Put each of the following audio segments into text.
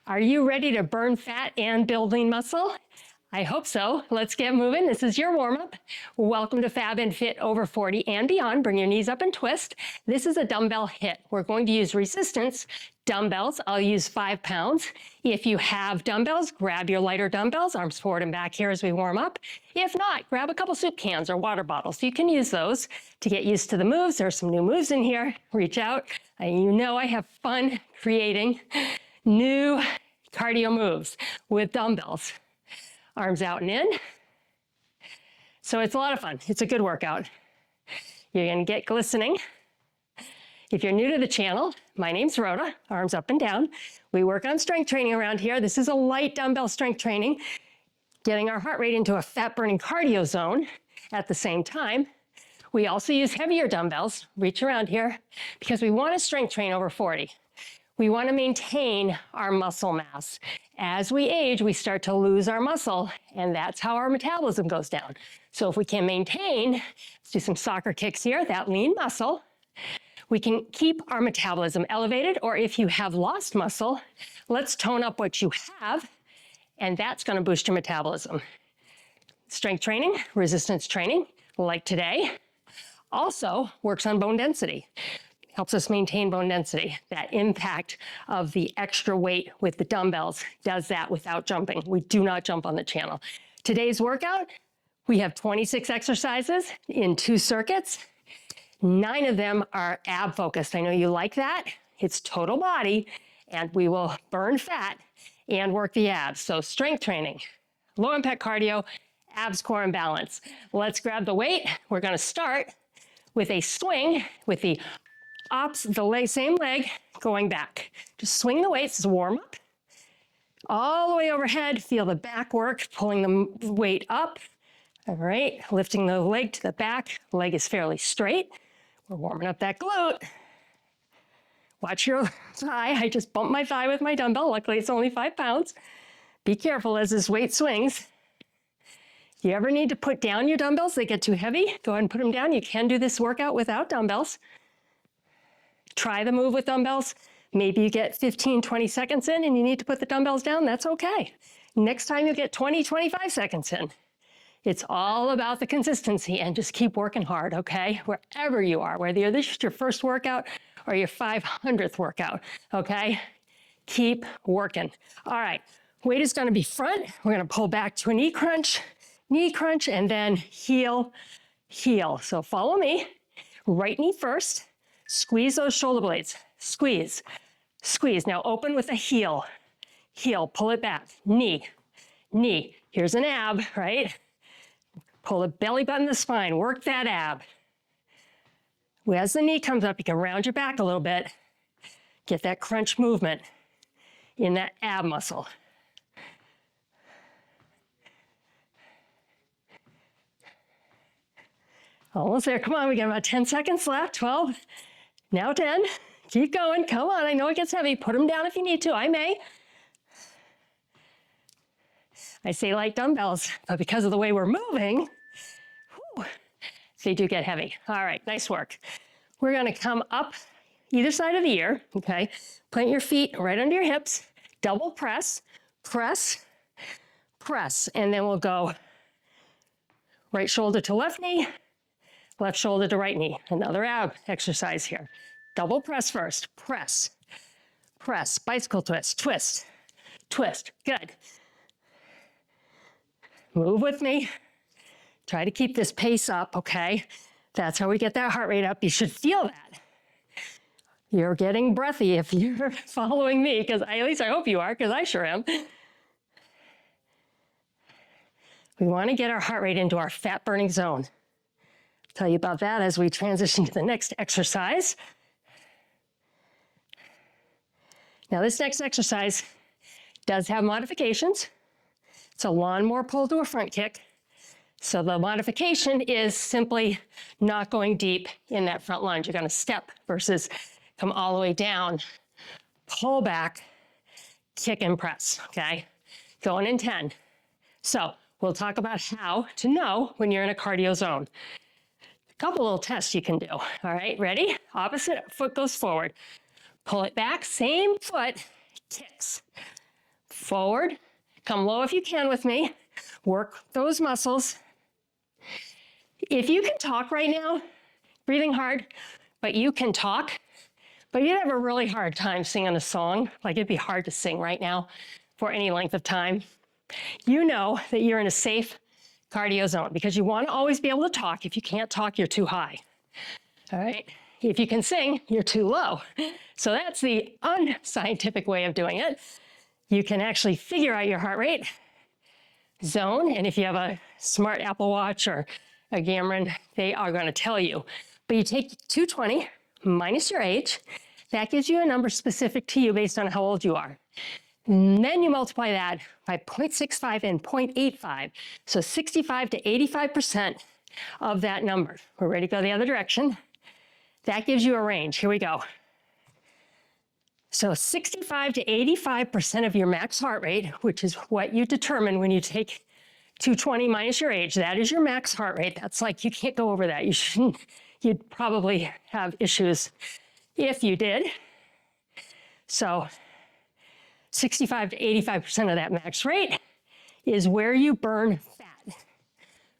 Are you ready to burn fat and build lean muscle? I hope so. Let's get moving. This is your warm-up. Welcome to Fab and Fit over 40 and beyond. Bring your knees up and twist. This is a dumbbell HIIT. We're going to use resistance dumbbells. I'll use 5 pounds. If you have dumbbells, grab your lighter dumbbells, arms forward and back here as we warm up. If not, grab a couple soup cans or water bottles. You can use those to get used to the moves. There are some new moves in here. Reach out. You know I have fun creating new cardio moves with dumbbells. Arms out and in. So it's a lot of fun. It's a good workout. You're gonna get glistening. If you're new to the channel, my name's Rhoda, arms up and down. We work on strength training around here. This is a light dumbbell strength training, getting our heart rate into a fat burning cardio zone at the same time. We also use heavier dumbbells, reach around here, because we want to strength train over 40. We want to maintain our muscle mass. As we age, we start to lose our muscle, and that's how our metabolism goes down. So if we can maintain, let's do some soccer kicks here, that lean muscle, we can keep our metabolism elevated, or if you have lost muscle, let's tone up what you have, and that's going to boost your metabolism. Strength training, resistance training, like today, also works on bone density. Helps us maintain bone density. That impact of the extra weight with the dumbbells does that without jumping. We do not jump on the channel. Today's workout, we have 26 exercises in 2 circuits. 9 of them are ab focused. I know you like that. It's total body, and we will burn fat and work the abs. So strength training, low impact cardio, abs, core, and balance. Let's grab the weight. We're gonna start with a swing with the same leg going back. Just swing the weights as a warm up. All the way overhead, feel the back work, pulling the weight up. All right, lifting the leg to the back. The leg is fairly straight. We're warming up that glute. Watch your thigh. I just bumped my thigh with my dumbbell. Luckily, it's only 5 pounds. Be careful as this weight swings. If you ever need to put down your dumbbells, they get too heavy, go ahead and put them down. You can do this workout without dumbbells. Try the move with dumbbells. Maybe you get 15, 20 seconds in and you need to put the dumbbells down. That's okay. Next time you'll get 20, 25 seconds in. It's all about the consistency and just keep working hard, okay? Wherever you are, whether this is your first workout or your 500th workout, okay? Keep working. All right, weight is gonna be front. We're gonna pull back to a knee crunch, and then heel, heel. So follow me. Right knee first. Squeeze those shoulder blades. Squeeze, squeeze. Now open with a heel. Heel, pull it back. Knee, knee. Here's an ab, right? Pull the belly button to the spine. Work that ab. As the knee comes up, you can round your back a little bit. Get that crunch movement in that ab muscle. Almost there. Come on, we got about 10 seconds left. 12. Now 10, keep going, come on, I know it gets heavy, put them down if you need to, I may. I say light dumbbells, but because of the way we're moving, they do get heavy. All right, nice work. We're gonna come up either side of the ear, okay? Plant your feet right under your hips, double press, press, press, and then we'll go right shoulder to left knee, left shoulder to right knee. Another ab exercise here. Double press first. Press, press, bicycle twist, twist, twist. Good. Move with me. Try to keep this pace up, okay? That's how we get that heart rate up. You should feel that. You're getting breathy if you're following me, because at least I hope you are, because I sure am. We want to get our heart rate into our fat burning zone. Tell you about that as we transition to the next exercise. Now this next exercise does have modifications. It's a lawnmower pull to a front kick. So the modification is simply not going deep in that front lunge. You're gonna step versus come all the way down, pull back, kick and press, okay? Going in 10. So we'll talk about how to know when you're in a cardio zone. Couple little tests you can do. All right, ready? Opposite foot goes forward. Pull it back, same foot, kicks. forward, come low if you can with me, work those muscles. If you can talk right now, breathing hard, but you can talk, but you'd have a really hard time singing a song, like it'd be hard to sing right now for any length of time, you know that you're in a safe cardio zone because you want to always be able to talk. If you can't talk, you're too high. All right. If you can sing, you're too low. So that's the unscientific way of doing it. You can actually figure out your heart rate zone. And if you have a smart Apple Watch or a Garmin, they are going to tell you. But you take 220 minus your age. That gives you a number specific to you based on how old you are. And then you multiply that by 0.65 and 0.85. So 65 to 85% of that number. We're ready to go the other direction. That gives you a range. Here we go. So 65 to 85% of your max heart rate, which is what you determine when you take 220 minus your age, that is your max heart rate. That's like, you can't go over that. You shouldn't, you'd probably have issues if you did. So 65 to 85% of that max rate is where you burn fat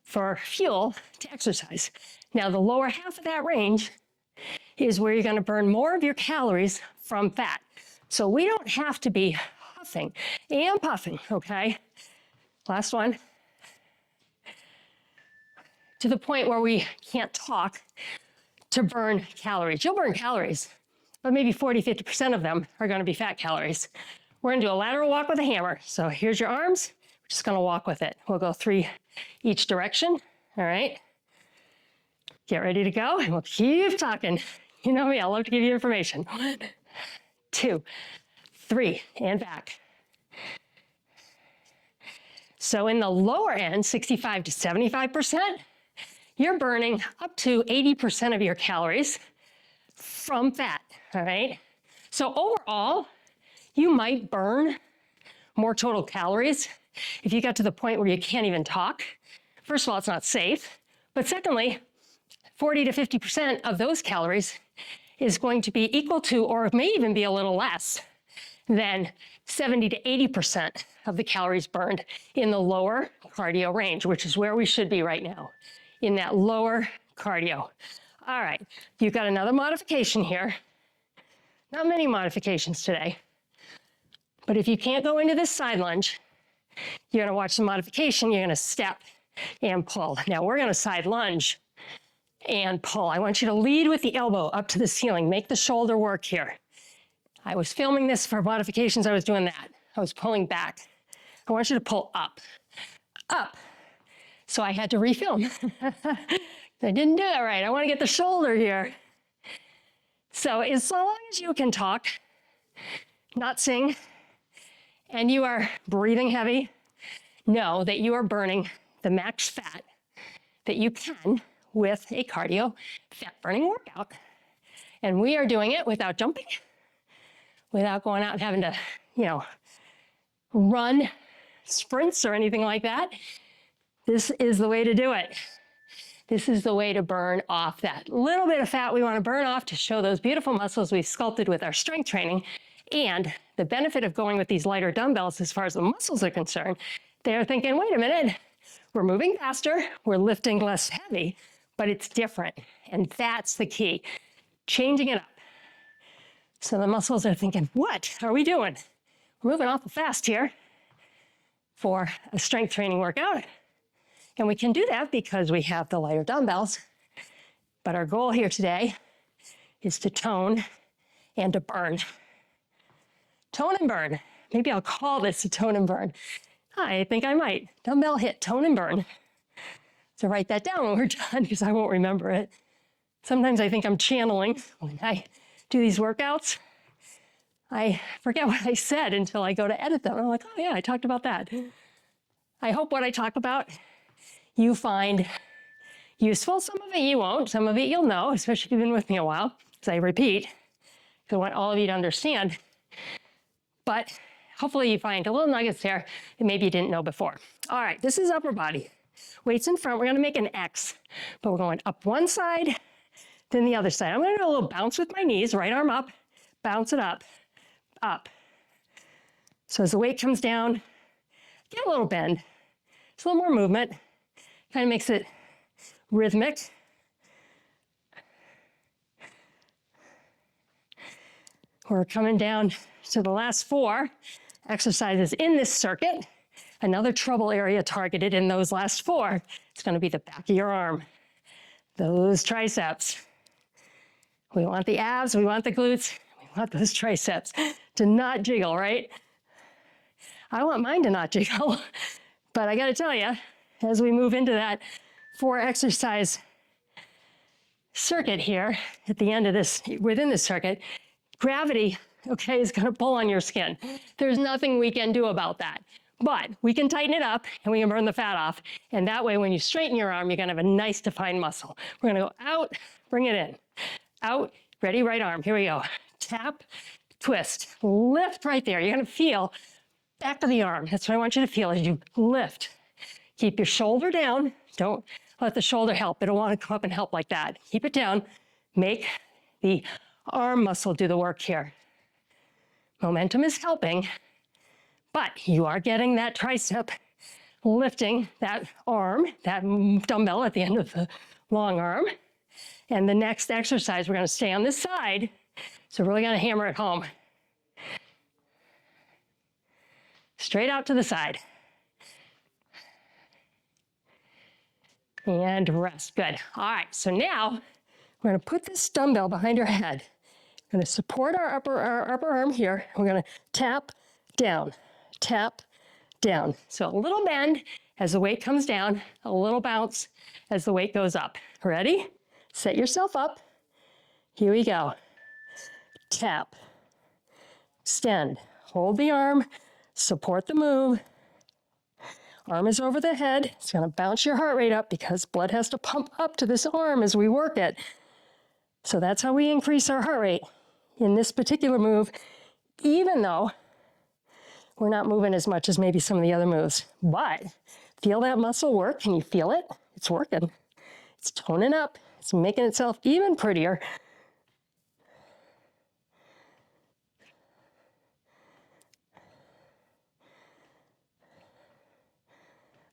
for fuel to exercise. Now, the lower half of that range is where you're going to burn more of your calories from fat. So we don't have to be huffing and puffing, okay? Last one. To the point where we can't talk to burn calories. You'll burn calories, but maybe 40, 50% of them are going to be fat calories. We're going to do a lateral walk with a hammer. So here's your arms. We're just going to walk with it. We'll go 3 each direction. All right. Get ready to go, and we'll keep talking. You know me, I love to give you information. 1, 2, 3, and back. So in the lower end, 65 to 75%, you're burning up to 80% of your calories from fat, all right? So overall, you might burn more total calories if you got to the point where you can't even talk. First of all, it's not safe. But secondly, 40 to 50% of those calories is going to be equal to, or may even be a little less than 70 to 80% of the calories burned in the lower cardio range, which is where we should be right now, in that lower cardio. All right, you've got another modification here. Not many modifications today, but if you can't go into this side lunge, you're gonna watch the modification, you're gonna step and pull. Now we're gonna side lunge and pull. I want you to lead with the elbow up to the ceiling. Make the shoulder work here. I was filming this for modifications. I was doing that. I was pulling back. I want you to pull up, up. So I had to refilm. I didn't do it right. I want to get the shoulder here. So as long as you can talk, not sing, and you are breathing heavy, know that you are burning the max fat that you can with a cardio fat burning workout. And we are doing it without jumping, without going out and having to, run sprints or anything like that. This is the way to do it. This is the way to burn off that little bit of fat we want to burn off to show those beautiful muscles we've sculpted with our strength training. And the benefit of going with these lighter dumbbells as far as the muscles are concerned, they're thinking, wait a minute, we're moving faster, we're lifting less heavy, but it's different. And that's the key, changing it up. So the muscles are thinking, what are we doing? We're moving awful fast here for a strength training workout. And we can do that because we have the lighter dumbbells. But our goal here today is to tone and to burn. Tone and burn. Maybe I'll call this a tone and burn. I think I might. Dumbbell HIIT, tone and burn. So write that down when we're done because I won't remember it. Sometimes I think I'm channeling when I do these workouts. I forget what I said until I go to edit them. I'm like, oh yeah, I talked about that. I hope what I talk about you find useful. Some of it you won't. Some of it you'll know, especially if you've been with me a while, because I repeat, because I want all of you to understand. But hopefully you find a little nuggets there that maybe you didn't know before. All right, this is upper body. Weights in front, we're gonna make an X, but we're going up one side, then the other side. I'm gonna do a little bounce with my knees, right arm up, bounce it up, up, So as the weight comes down, get a little bend. Just a little more movement. Kind of makes it rhythmic. We're coming down to the last 4 exercises in this circuit. Another trouble area targeted in those last 4, it's going to be the back of your arm, those triceps. We want the abs, we want the glutes, we want those triceps to not jiggle, right? I want mine to not jiggle, but I got to tell you, as we move into that 4 exercise circuit here at the end of this, within this circuit, gravity, okay, is going to pull on your skin. There's nothing we can do about that. But we can tighten it up and we can burn the fat off. And that way, when you straighten your arm, you're going to have a nice defined muscle. We're going to go out, bring it in. Out, ready, right arm. Here we go. Tap, twist, lift right there. You're going to feel back of the arm. That's what I want you to feel as you lift. Keep your shoulder down. Don't let the shoulder help. It'll want to come up and help like that. Keep it down. Make the arm muscle do the work here. Momentum is helping, but you are getting that tricep lifting that arm, that dumbbell at the end of the long arm. And the next exercise, we're going to stay on this side. So we're really going to hammer it home. Straight out to the side. And rest. Good. All right. So now we're going to put this dumbbell behind your head. We're going to support our upper arm here. We're going to tap down, tap down. So a little bend as the weight comes down, a little bounce as the weight goes up. Ready? Set yourself up. Here we go. Tap, extend, hold the arm, support the move. Arm is over the head. It's going to bounce your heart rate up because blood has to pump up to this arm as we work it. So that's how we increase our heart rate in this particular move, even though we're not moving as much as maybe some of the other moves. But feel that muscle work. Can you feel it? It's working. It's toning up. It's making itself even prettier.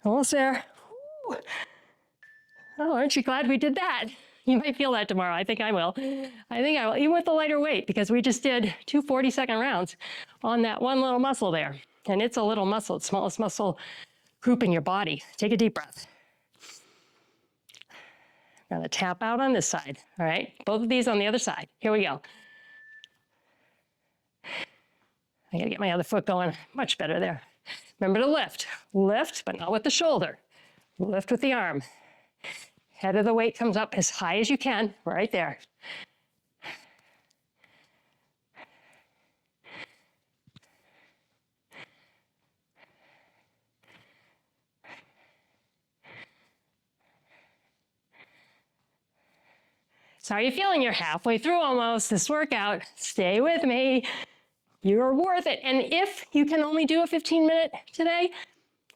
Almost there. Woo. Oh, aren't you glad we did that? You might feel that tomorrow. I think I will. Even with the lighter weight, because we just did 2 40-second rounds on that one little muscle there. And it's a little muscle, it's the smallest muscle group in your body. Take a deep breath. I'm gonna tap out on this side, all right? Both of these on the other side. Here we go. I gotta get my other foot going much better there. Remember to lift. Lift, but not with the shoulder. Lift with the arm. Head of the weight comes up as high as you can, right there. So how are you feeling? You're halfway through almost this workout. Stay with me. You're worth it. And if you can only do a 15-minute today,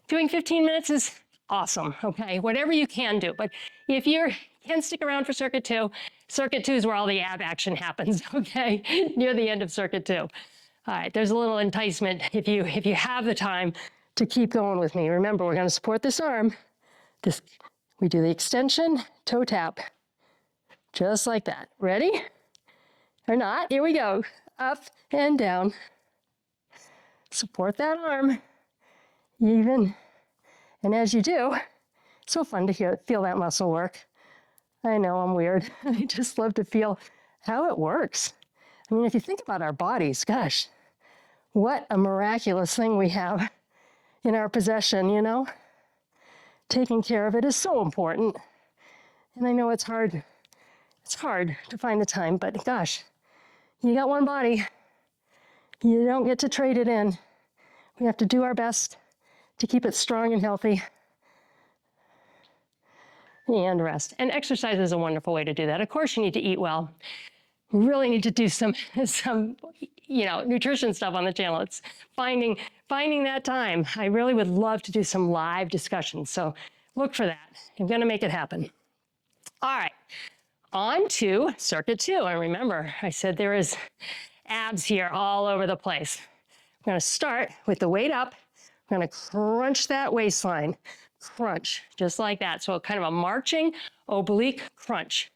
doing 15 minutes is awesome, okay? Whatever you can do. But if you can stick around for Circuit 2, Circuit 2 is where all the ab action happens, okay? Near the end of Circuit 2. All right, there's a little enticement if you have the time to keep going with me. Remember, we're gonna support this arm. We do the extension, toe tap, just like that. Ready? Or not? Here we go. Up and down. Support that arm. Even. And as you do, it's so fun to feel that muscle work. I know I'm weird. I just love to feel how it works. I mean, if you think about our bodies, gosh, what a miraculous thing we have in our possession, you know? Taking care of it is so important. And I know it's hard to find the time, but gosh, you got one body. You don't get to trade it in. We have to do our best to keep it strong and healthy. And rest. And exercise is a wonderful way to do that. Of course, you need to eat well. We really need to do some nutrition stuff on the channel. It's finding that time. I really would love to do some live discussions. So look for that. I'm going to make it happen. All right. On to Circuit 2. And remember, I said there is abs here all over the place. We're gonna start with the weight up. We're gonna crunch that waistline. Crunch, just like that. So kind of a marching oblique crunch.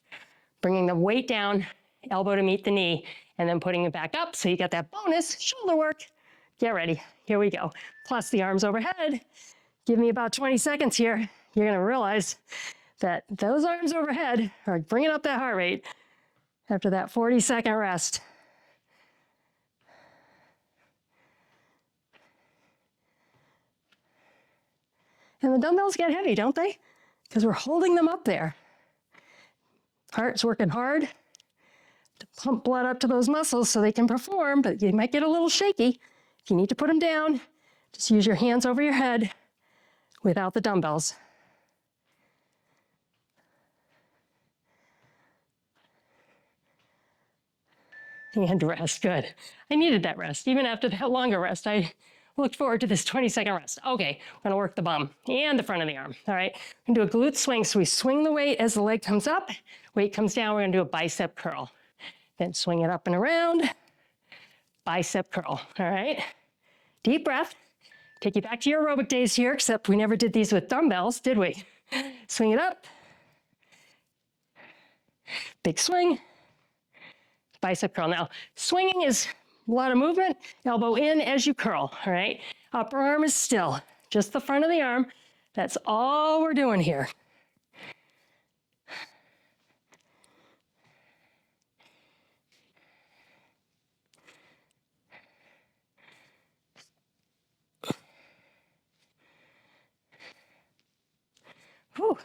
Bringing the weight down, elbow to meet the knee, and then putting it back up so you get that bonus shoulder work. Get ready, here we go. Plus the arms overhead. Give me about 20 seconds here. You're gonna realize that those arms overhead are bringing up that heart rate after that 40-second rest. And the dumbbells get heavy, don't they? Because we're holding them up there. Heart's working hard to pump blood up to those muscles so they can perform, but you might get a little shaky. If you need to put them down, just use your hands over your head without the dumbbells. And rest, good. I needed that rest. Even after that longer rest, I looked forward to this 20-second rest. Okay, we're gonna work the bum and the front of the arm, all right? We're gonna do a glute swing, so we swing the weight as the leg comes up, weight comes down, we're gonna do a bicep curl. Then swing it up and around, bicep curl, all right? Deep breath. Take you back to your aerobic days here, except we never did these with dumbbells, did we? Swing it up. Big swing. Bicep curl. Now, swinging is a lot of movement. Elbow in as you curl, all right? Upper arm is still, just the front of the arm. That's all we're doing here. Whew.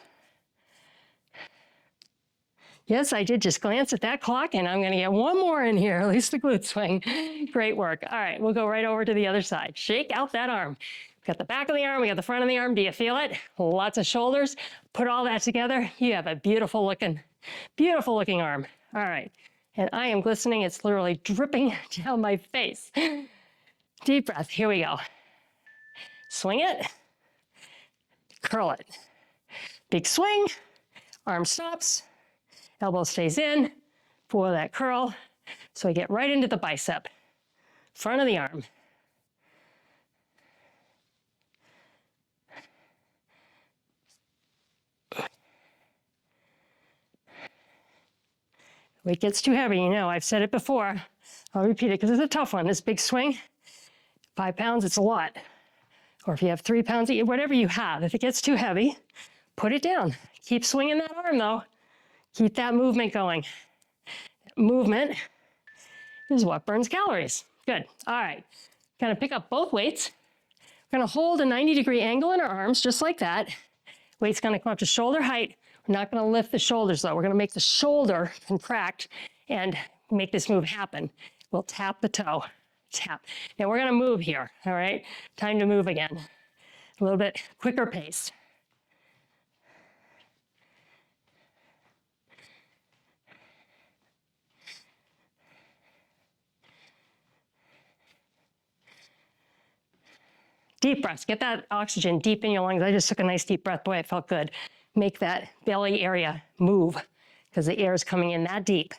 Yes, I did just glance at that clock, and I'm gonna get one more in here, at least the glute swing. Great work. All right, we'll go right over to the other side. Shake out that arm. We got the back of the arm, we got the front of the arm. Do you feel it? Lots of shoulders. Put all that together, you have a beautiful looking arm. All right, and I am glistening. It's literally dripping down my face. Deep breath, here we go. Swing it, curl it. Big swing, arm stops. Elbow stays in for that curl. So I get right into the bicep, front of the arm. Weight gets too heavy, you know, I've said it before. I'll repeat it because it's a tough one. This big swing, 5 pounds, it's a lot. Or if you have 3 pounds, whatever you have, if it gets too heavy, put it down. Keep swinging that arm though. Keep that movement going. Movement is what burns calories. Good. All right. Gonna pick up both weights. We're gonna hold a 90-degree angle in our arms, just like that. Weight's gonna come up to shoulder height. We're not gonna lift the shoulders though. We're gonna make the shoulder contract and make this move happen. We'll tap the toe. Tap. Now we're gonna move here, all right? Time to move again. A little bit quicker pace. Deep breaths. Get that oxygen deep in your lungs. I just took a nice deep breath. Boy, it felt good. Make that belly area move because the air is coming in that deep.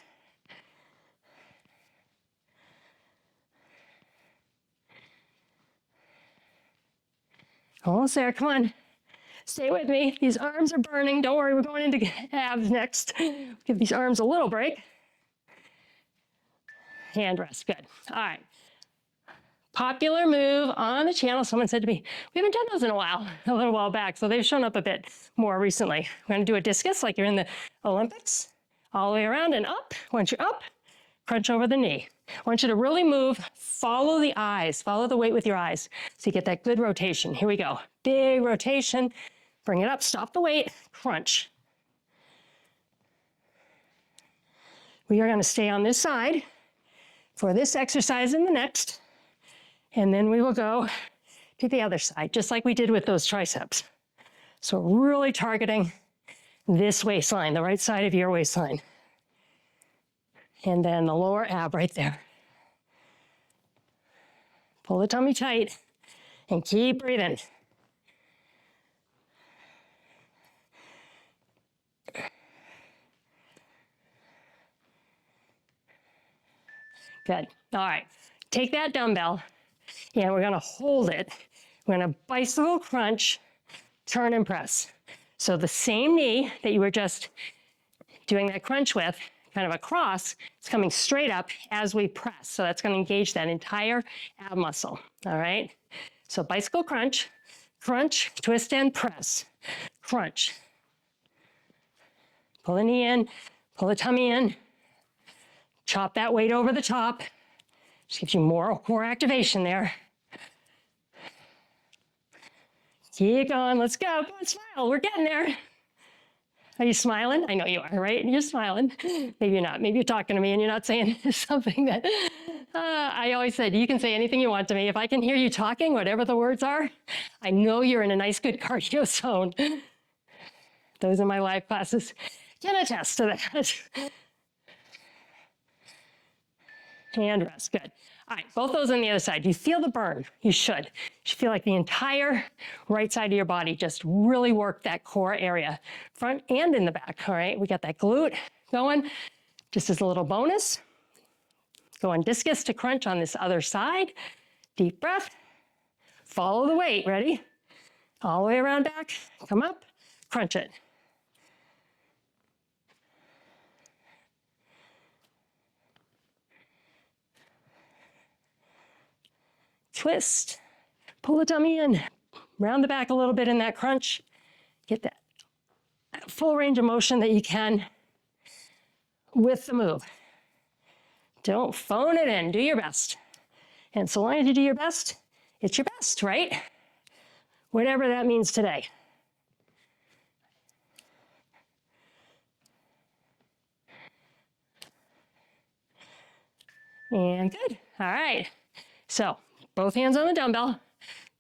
Almost there. Come on. Stay with me. These arms are burning. Don't worry. We're going into abs next. Give these arms a little break. Hand rest. Good. All right. Popular move on the channel. Someone said to me, we haven't done those in a while, a little while back. So they've shown up a bit more recently. We're going to do a discus like you're in the Olympics, all the way around and up. Once you're up, crunch over the knee. I want you to really move, follow the eyes, follow the weight with your eyes. So you get that good rotation. Here we go. Big rotation. Bring it up, stop the weight, crunch. We are going to stay on this side for this exercise and the next. And then we will go to the other side, just like we did with those triceps. So really targeting this waistline, the right side of your waistline. And then the lower ab right there. Pull the tummy tight and keep breathing. Good. All right. Take that dumbbell And we're gonna hold it. We're gonna bicycle crunch, turn and press. So the same knee that you were just doing that crunch with, kind of across, it's coming straight up as we press. So that's gonna engage that entire ab muscle, all right? So bicycle crunch, crunch, twist and press, crunch. Pull the knee in, pull the tummy in, chop that weight over the top. Just gives you more core activation there. Keep going, let's go. Go on, smile, we're getting there. Are you smiling? I know you are, right? You're smiling. Maybe you're not. Maybe you're talking to me and you're not saying something that, I always said, you can say anything you want to me. If I can hear you talking, whatever the words are, I know you're in a nice, good cardio zone. Those in my live classes can attest to that. And rest, good. All right, both those on the other side. Do you feel the burn? You should. You should feel like the entire right side of your body just really work that core area, front and in the back, all right? We got that glute going. Just as a little bonus, go on discus to crunch on this other side. Deep breath, follow the weight, ready? All the way around back, come up, crunch it. Twist, pull the tummy in, round the back a little bit in that crunch. Get that full range of motion that you can with the move. Don't phone it in, do your best. And so long as you do your best, it's your best, right? Whatever that means today. And good, all right. So, both hands on the dumbbell,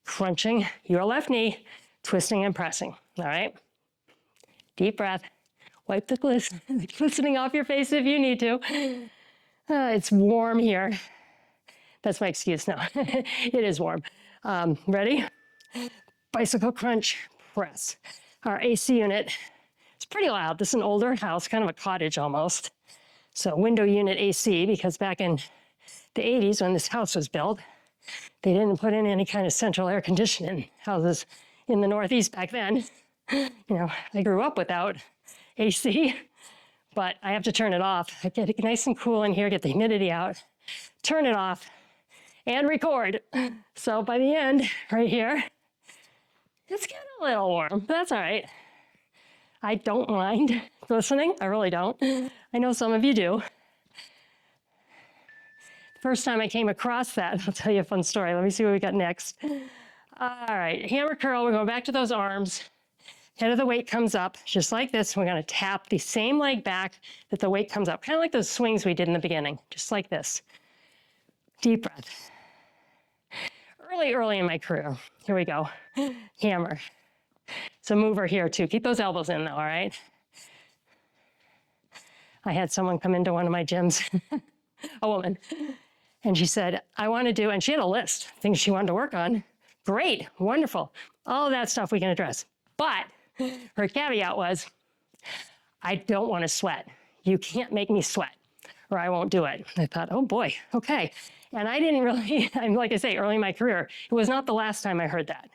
crunching your left knee, twisting and pressing, all right? Deep breath, wipe the glistening off your face if you need to. It's warm here. That's my excuse, no, it is warm. Ready? Bicycle crunch, press. Our AC unit, it's pretty loud. This is an older house, kind of a cottage almost. So window unit AC, because back in the 80s when this house was built, they didn't put in any kind of central air conditioning houses in the Northeast back then. You know, I grew up without AC, but I have to turn it off. I get it nice and cool in here, get the humidity out, turn it off, and record. So by the end, right here, it's getting a little warm, but that's all right. I don't mind listening, I really don't. I know some of you do. First time I came across that, I'll tell you a fun story. Let me see what we got next. All right, hammer curl, we're going back to those arms. Head of the weight comes up, just like this. We're gonna tap the same leg back that the weight comes up, kind of like those swings we did in the beginning, just like this. Deep breath. Early in my career, here we go, hammer. So mover here too, keep those elbows in though, all right? I had someone come into one of my gyms, a woman, and she said, I want to do, and she had a list of things she wanted to work on. Great, wonderful, all of that stuff we can address. But her caveat was, I don't want to sweat. You can't make me sweat or I won't do it. I thought, oh boy, okay. And I didn't really, like I say, early in my career, it was not the last time I heard that.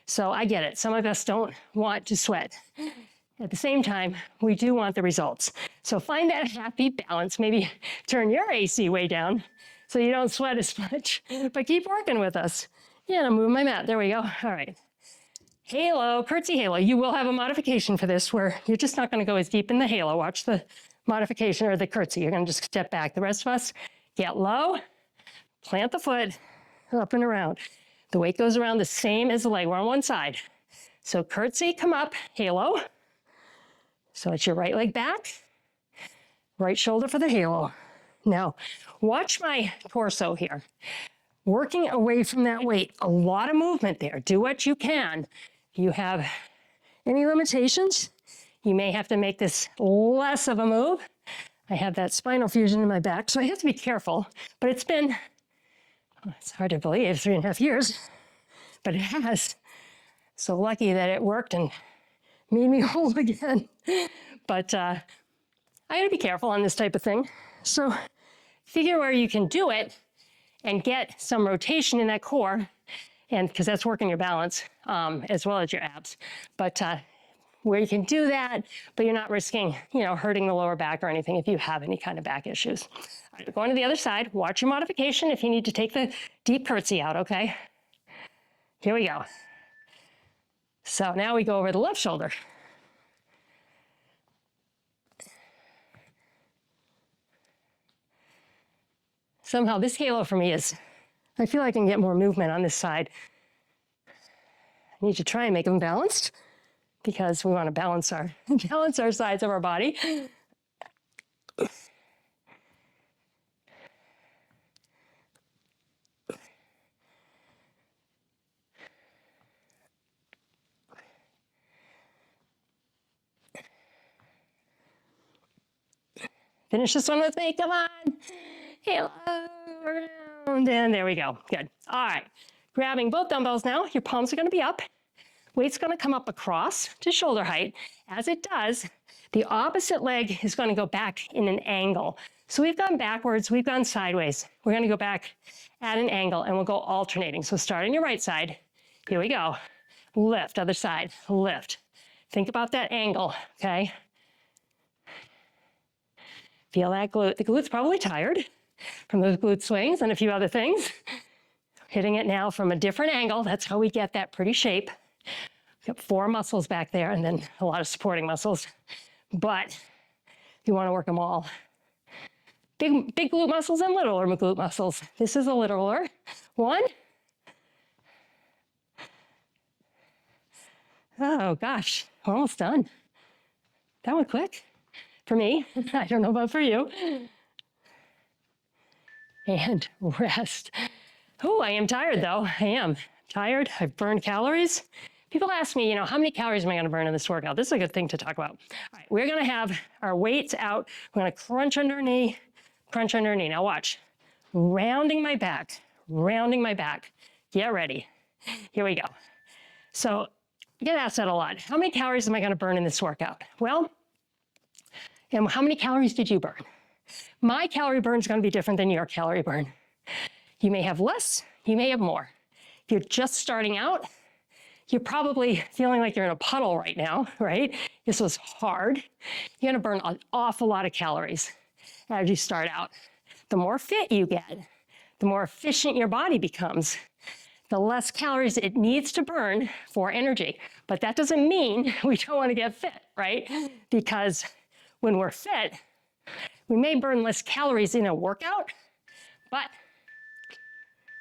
So I get it. Some of us don't want to sweat. At the same time, we do want the results. So find that happy balance. Maybe turn your AC way down so you don't sweat as much, but keep working with us. Yeah, I'm moving my mat. There we go. All right. Halo, curtsy halo. You will have a modification for this where you're just not going to go as deep in the halo. Watch the modification or the curtsy. You're going to just step back. The rest of us get low, plant the foot, up and around. The weight goes around the same as the leg. We're on one side. So curtsy, come up, halo. So it's your right leg back, right shoulder for the halo. Now, watch my torso here. Working away from that weight, a lot of movement there. Do what you can. If you have any limitations, you may have to make this less of a move. I have that spinal fusion in my back, so I have to be careful. But it's been, it's hard to believe, 3.5 years, but it has. So lucky that it worked and made me whole again. But I gotta be careful on this type of thing. So figure where you can do it and get some rotation in that core, and because that's working your balance as well as your abs. But where you can do that, but you're not risking, hurting the lower back or anything if you have any kind of back issues. All right, going to the other side, watch your modification if you need to take the deep curtsy out, okay? Here we go. So now we go over the left shoulder. Somehow this halo for me is, I feel like I can get more movement on this side. I need to try and make them balanced because we want to balance our sides of our body. Finish this one with me, come on. Halo, around, and there we go, good. All right, grabbing both dumbbells now, your palms are gonna be up. Weight's gonna come up across to shoulder height. As it does, the opposite leg is gonna go back in an angle. So we've gone backwards, we've gone sideways. We're gonna go back at an angle and we'll go alternating. So start on your right side, here we go. Lift, other side, lift. Think about that angle, okay? Feel that glute. The glute's probably tired from those glute swings and a few other things. Hitting it now from a different angle. That's how we get that pretty shape. We've got 4 muscles back there and then a lot of supporting muscles. But you want to work them all. Big glute muscles and littler glute muscles. This is a littler. 1. Oh gosh, we're almost done. That went quick. For me, I don't know about for you. And rest. Oh, I am tired though. I am tired. I've burned calories. People ask me, how many calories am I gonna burn in this workout? This is a good thing to talk about. All right, we're gonna have our weights out. We're gonna crunch under our knee, crunch under our knee. Now watch, rounding my back. Get ready. Here we go. So I get asked that a lot. How many calories am I gonna burn in this workout? Well, and how many calories did you burn? My calorie burn is going to be different than your calorie burn. You may have less, you may have more. If you're just starting out, you're probably feeling like you're in a puddle right now, right? This was hard. You're going to burn an awful lot of calories as you start out. The more fit you get, the more efficient your body becomes, the less calories it needs to burn for energy. But that doesn't mean we don't want to get fit, right? Because when we're fit, we may burn less calories in a workout, but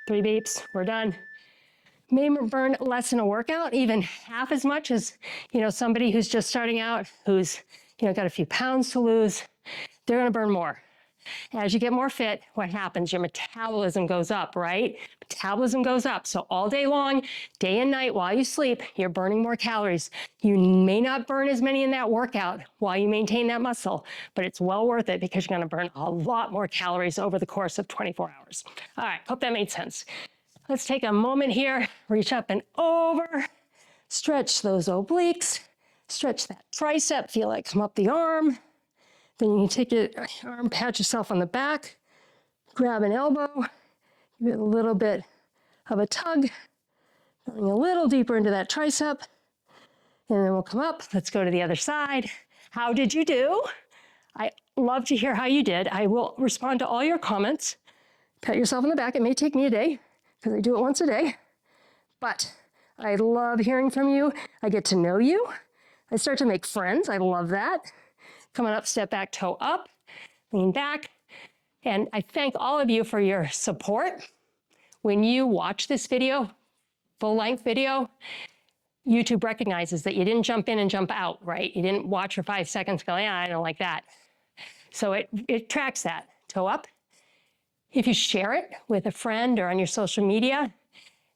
3 beeps, we're done. May burn less in a workout, even half as much as, somebody who's just starting out, who's, got a few pounds to lose, they're gonna burn more. As you get more fit, what happens? Your metabolism goes up, right? Metabolism goes up. So all day long, day and night, while you sleep, you're burning more calories. You may not burn as many in that workout while you maintain that muscle, but it's well worth it because you're gonna burn a lot more calories over the course of 24 hours. All right, hope that made sense. Let's take a moment here, reach up and over, stretch those obliques, stretch that tricep, feel it come up the arm. Then you can take your arm, pat yourself on the back, grab an elbow, give it a little bit of a tug, going a little deeper into that tricep, and then we'll come up. Let's go to the other side. How did you do? I love to hear how you did. I will respond to all your comments. Pat yourself on the back. It may take me a day because I do it once a day, but I love hearing from you. I get to know you. I start to make friends. I love that. Coming up, step back, toe up, lean back. And I thank all of you for your support. When you watch this video, full-length video, YouTube recognizes that you didn't jump in and jump out, right? You didn't watch for 5 seconds, go, yeah, I don't like that. So it tracks that, toe up. If you share it with a friend or on your social media,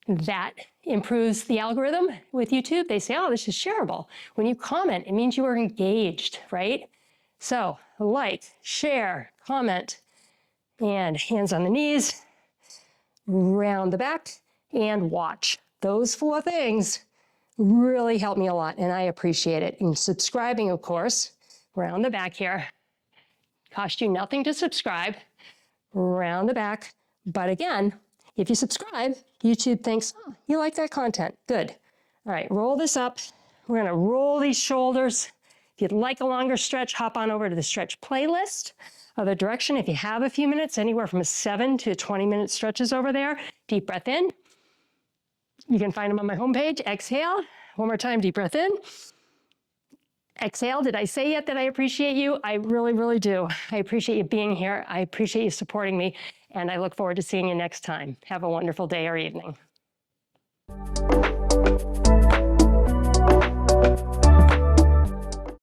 that improves the algorithm with YouTube. They say, oh, this is shareable. When you comment, it means you are engaged, right? So like, share, comment, and hands on the knees, round the back, and watch. Those 4 things really help me a lot, and I appreciate it. And subscribing, of course, round the back here. Cost you nothing to subscribe. Round the back, But again, if you subscribe, YouTube thinks, oh, you like that content. Good. All right, roll this up. We're gonna roll these shoulders. If you'd like a longer stretch, hop on over to the stretch playlist. Other direction, if you have a few minutes, anywhere from 7 to 20-minute stretches over there. Deep breath in. You can find them on my homepage. Exhale. One more time, deep breath in. Exhale. Did I say yet that I appreciate you? I really, really do. I appreciate you being here. I appreciate you supporting me, and I look forward to seeing you next time. Have a wonderful day or evening.